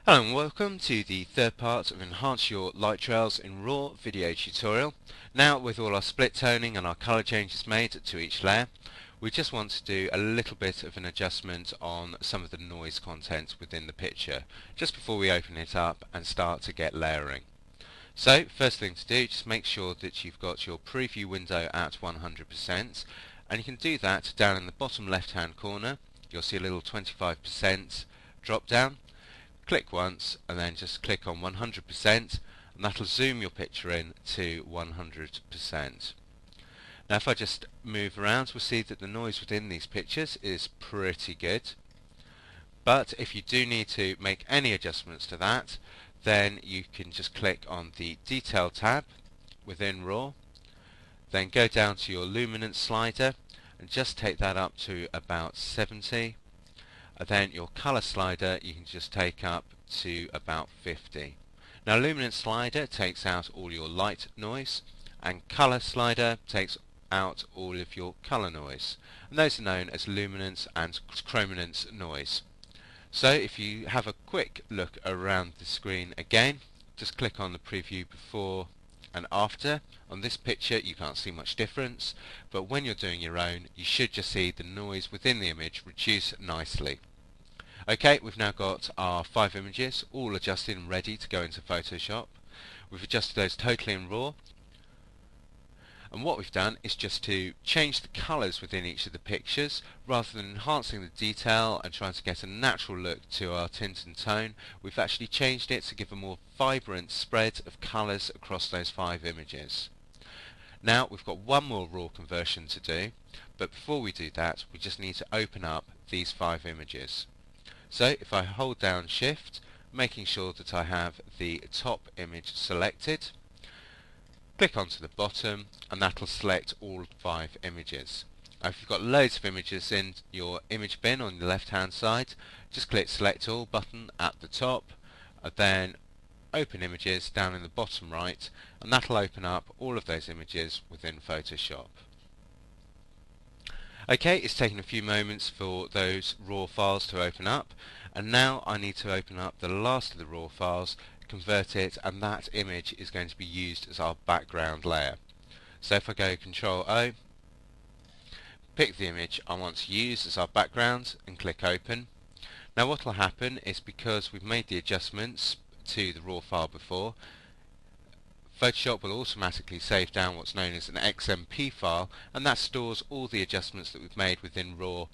Hello and welcome to the third part of Enhance Your Light Trails in RAW video tutorial. Now, with all our split toning and our colour changes made to each layer, we just want to do a little bit of an adjustment on some of the noise content within the picture just before we open it up and start to get layering. So first thing to do, just make sure that you've got your preview window at 100%, and you can do that down in the bottom left hand corner. You'll see a little 25% drop down. Click once and then just click on 100%, and that'll zoom your picture in to 100%. Now if I just move around, we'll see that the noise within these pictures is pretty good. But if you do need to make any adjustments to that, then you can just click on the Detail tab within RAW, then go down to your luminance slider and just take that up to about 70. And then your colour slider you can just take up to about 50. Now luminance slider takes out all your light noise, and colour slider takes out all of your colour noise, and those are known as luminance and chrominance noise. So if you have a quick look around the screen again, just click on the preview before and after. On this picture you can't see much difference, but when you're doing your own you should just see the noise within the image reduce nicely. Okay, we've now got our 5 images all adjusted and ready to go into Photoshop. We've adjusted those totally in RAW, and what we've done is just to change the colours within each of the pictures. Rather than enhancing the detail and trying to get a natural look to our tint and tone, we've actually changed it to give a more vibrant spread of colours across those 5 images. Now we've got one more RAW conversion to do, but before we do that we just need to open up these 5 images. So if I hold down Shift, making sure that I have the top image selected, click onto the bottom and that'll select all 5 images. Now if you've got loads of images in your image bin on the left hand side, just click Select All button at the top, and then Open Images down in the bottom right, and that'll open up all of those images within Photoshop. Okay, it's taken a few moments for those RAW files to open up, and now I need to open up the last of the RAW files, convert it, and that image is going to be used as our background layer. So if I go Ctrl O, pick the image I want to use as our background and click Open. Now what will happen is, because we've made the adjustments to the RAW file before, Photoshop will automatically save down what's known as an XMP file, and that stores all the adjustments that we've made within RAW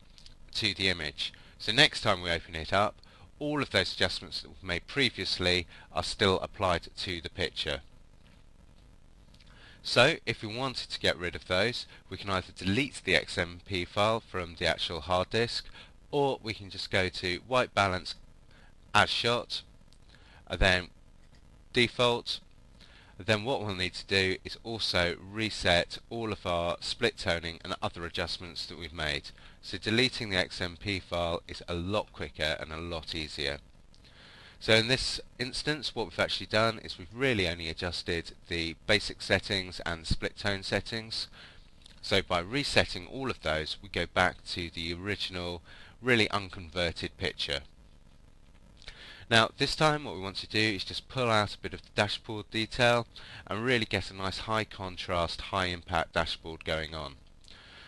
to the image. So next time we open it up, all of those adjustments that we've made previously are still applied to the picture. So if we wanted to get rid of those, we can either delete the XMP file from the actual hard disk, or we can just go to White Balance as Shot, and then Default. Then what we'll need to do is also reset all of our split toning and other adjustments that we've made. So deleting the XMP file is a lot quicker and a lot easier. So in this instance what we've actually done is we've really only adjusted the basic settings and split tone settings. So by resetting all of those we go back to the original really unconverted picture. Now this time what we want to do is just pull out a bit of the dashboard detail and really get a nice high contrast, high impact dashboard going on.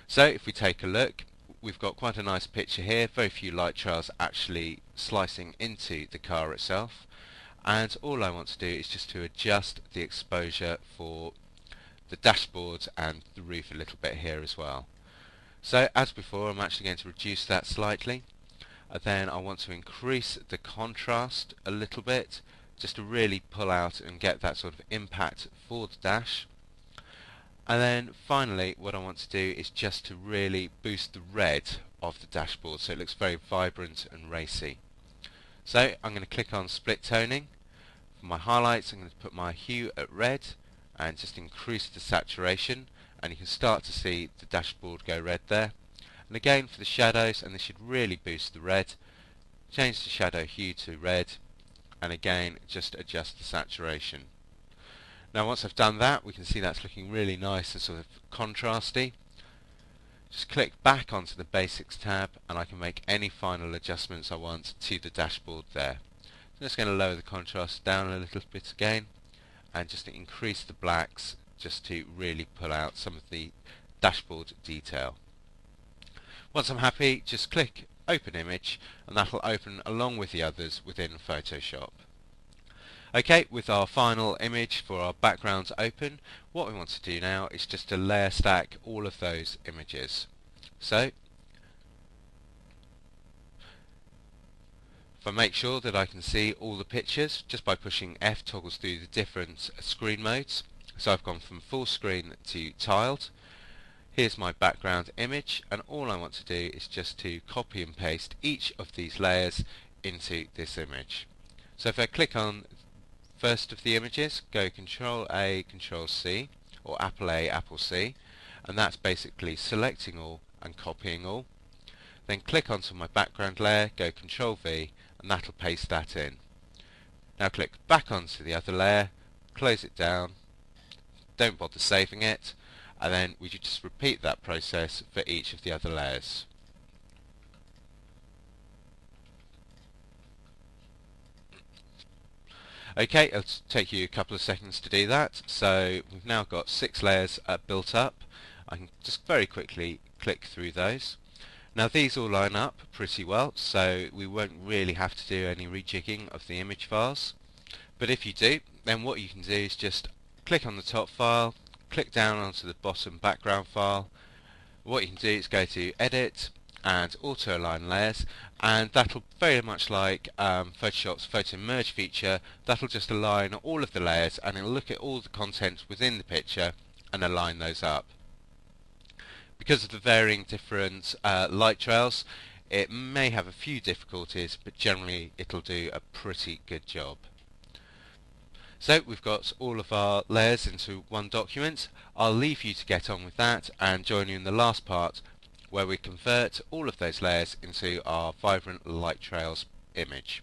So if we take a look, we've got quite a nice picture here, very few light trails actually slicing into the car itself, and all I want to do is just to adjust the exposure for the dashboard and the roof a little bit here as well. So as before, I'm actually going to reduce that slightly. Then I want to increase the contrast a little bit just to really pull out and get that sort of impact for the dash. And then finally what I want to do is just to really boost the red of the dashboard so it looks very vibrant and racy. So I'm going to click on Split Toning. For my highlights I'm going to put my hue at red and just increase the saturation, and you can start to see the dashboard go red there. And again for the shadows, and this should really boost the red, change the shadow hue to red, and again just adjust the saturation. Now once I've done that, we can see that's looking really nice and sort of contrasty. Just click back onto the Basics tab and I can make any final adjustments I want to the dashboard there. I'm just going to lower the contrast down a little bit again and just increase the blacks just to really pull out some of the dashboard detail. Once I'm happy, just click Open Image and that'll open along with the others within Photoshop. Okay, with our final image for our backgrounds open, what we want to do now is just to layer stack all of those images. So, if I make sure that I can see all the pictures, just by pushing F toggles through the different screen modes. So I've gone from full screen to tiled. Here's my background image, and all I want to do is just to copy and paste each of these layers into this image. So if I click on first of the images, go Control A, Control C, or Apple A, Apple C, and that's basically selecting all and copying all. Then click onto my background layer, go Control V, and that'll paste that in. Now click back onto the other layer, close it down, don't bother saving it, and then we just repeat that process for each of the other layers. Okay, it'll take you a couple of seconds to do that. So we've now got 6 layers built up. I can just very quickly click through those. Now these all line up pretty well, so we won't really have to do any rejigging of the image files. But if you do, then what you can do is just click on the top file, click down onto the bottom background file. What you can do is go to Edit and Auto Align Layers, and that'll very much like Photoshop's Photo Merge feature, that'll just align all of the layers and it'll look at all the content within the picture and align those up. Because of the varying different light trails, it may have a few difficulties, but generally it'll do a pretty good job. So we've got all of our layers into one document. I'll leave you to get on with that and join you in the last part where we convert all of those layers into our vibrant light trails image.